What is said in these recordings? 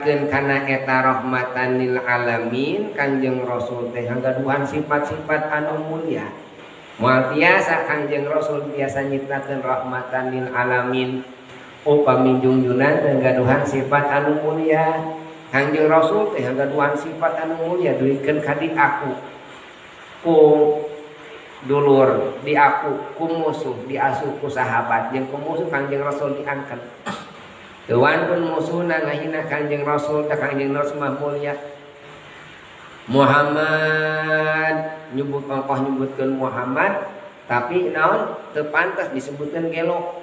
dan kana eta rahmatan lil alamin Kanjeng Rasul teh ngagaduhan sifat-sifat anu mulia. Moal biasa Kanjeng Rasul biasa nyiptakeun rahmatan lil alamin upami junjunan ngagaduhan sifat anu mulia. Kanjeng Rasul teh ngagaduhan sifat anu mulia duikeun ka di aku ku dulur, di aku ku musuh, diasuh ku sahabat jeung ku musuh Kanjeng Rasul diangkat. Tuan pun musuhna ngahina Kanjeng Rasul, Kanjeng Rasul mah mulia. Muhammad nyebutkeun Muhammad, tapi naon teu pantas disebutkeun gelo.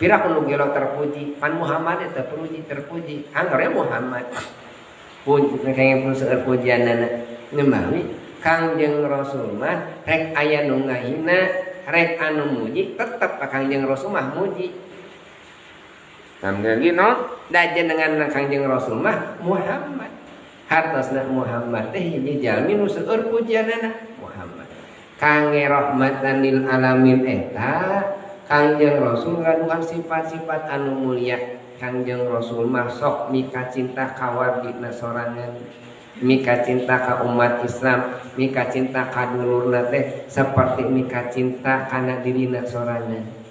Pira kudu gelo terpuji, pan Muhammad teh terpuji. Angkore Muhammad. Puji kayang pun seueur pujianana. Ngemawi Kanjeng Rasul mah rek aya nu ngahina, rek anu muji tetep Kanjeng Rasul mah muji. Sambil non dajen dengan Kanjeng Rasul mah Muhammad. Hartosna Muhammad teh hiji jalmi nu seueur pujianana Muhammad. Kangge rahmatan lil alamin eta Kanjeng Rasul ngaduhan sifat-sifat anu mulia. Kanjeng Rasul mah sok mika cinta ka wardina sorangan, mika cinta ka umat Islam, mika cinta ka dulurna teh saperti mika cinta kana dirina sorangan.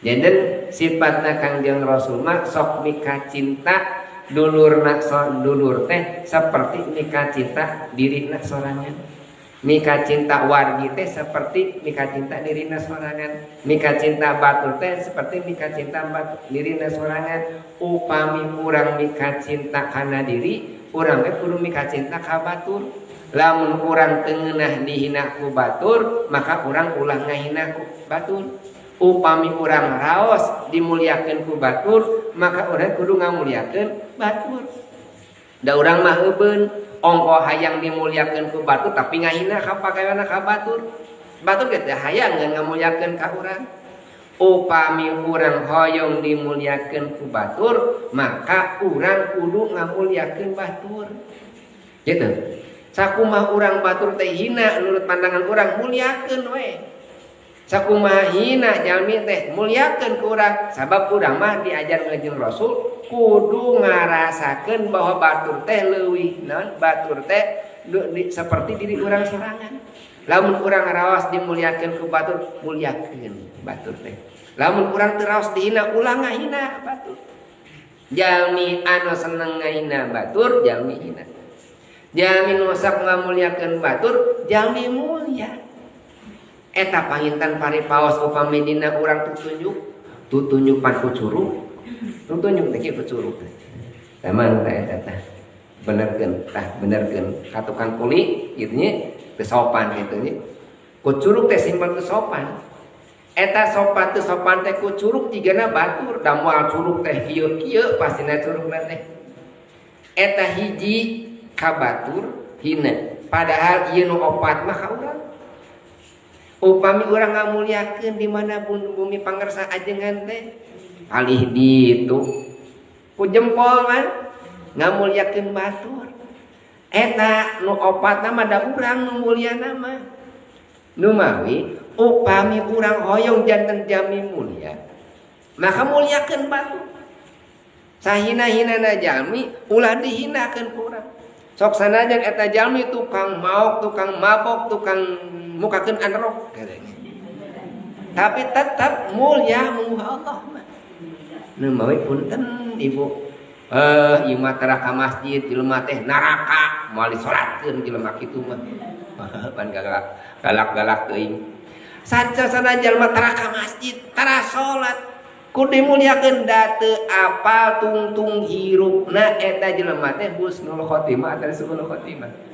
Jadi sifatna Kanjeng Rasul mah sok mika cinta dulurna dulur teh seperti mika cinta dirina sorangan. Mika cinta wargi teh seperti mika cinta dirina sorangan. Mika cinta batur teh seperti mika cinta batur dirina sorangan. Upami urang mika cinta kana diri, urang teh kudu mika cinta ka batur. Lamun urang teu ngeunah dihina ku batur, maka urang ulah ngahina ku batur. Upami urang raos dimuliakeun ku batur, maka urang kudu ngamuliakeun batur. Da urang mah eubeun ongko hayang dimuliakeun ku batur tapi ngahina ka pagaweana ka batur. Batur ge teh hayang ngamuliakeun ka urang. Upami urang hoyong dimuliakeun ku batur, maka urang kudu ngamuliakeun batur. Gitu. Sakumaha urang batur teh hina nurut pandangan urang muliakeun we. Sakumaha hina jalmi teh muliakeun ku urang, sabab urang mah diajar Kanjeng Rasul kudu ngarasakeun bahwa batur teh leuwih naon, batur teh seperti diri urang sorangan. Lamun urang raos dimuliakeun ku batur, muliakeun batur teh. Lamun urang teu raos dihina, ulah ngahina batur. Jalmi anu seneng ngahina batur, jalmi hina. Jalmi nu sok ngamuliakeun batur, jalmi mulia. Eta pangintan paripaos upami dina urang tutunjuk pan ku curug. Tutunjuk teh kieu curug. Tamang teh eta tah. Benerkeun ka tukang kuli kitu nya teu sopan kitu nya. Ku curug teh simpel teu sopan. Eta sopan teu sopan teh ku curug tigana batur, da moal curug teh kieu pastina curugna teh. Eta hiji ka batur hina. Padahal ieu nu opat mah ka urang. Upami urang ngamuliakeun di mana bumi pangersa ajengan teh alih ditu ku jempol mah ngamuliakeun batur. Eta nu opatna mah da urang nu mulyana mah. Nu mawi upami urang hoyong janten jami mulia, maka muliakeun batur. Sahina-hinana jalmi ulah dihinakeun ku urang. Sok sanajan eta jalmi tukang maok, tukang mabok, tukang mukakeun anrok katanya. Tapi tetap mulia muha Allah mah. Nu mawi punten ibu. Ieu mah tara ka masjid jelema teh naraka, moal disolatkeun jelema kitu mah. Pan galak-galak teuing. Saca-sana jelema tara ka masjid, tara salat, kudu dimuliakeun da teu apal tungtung hirupna eta jelema teh husnul khotimah atau suul khotimah.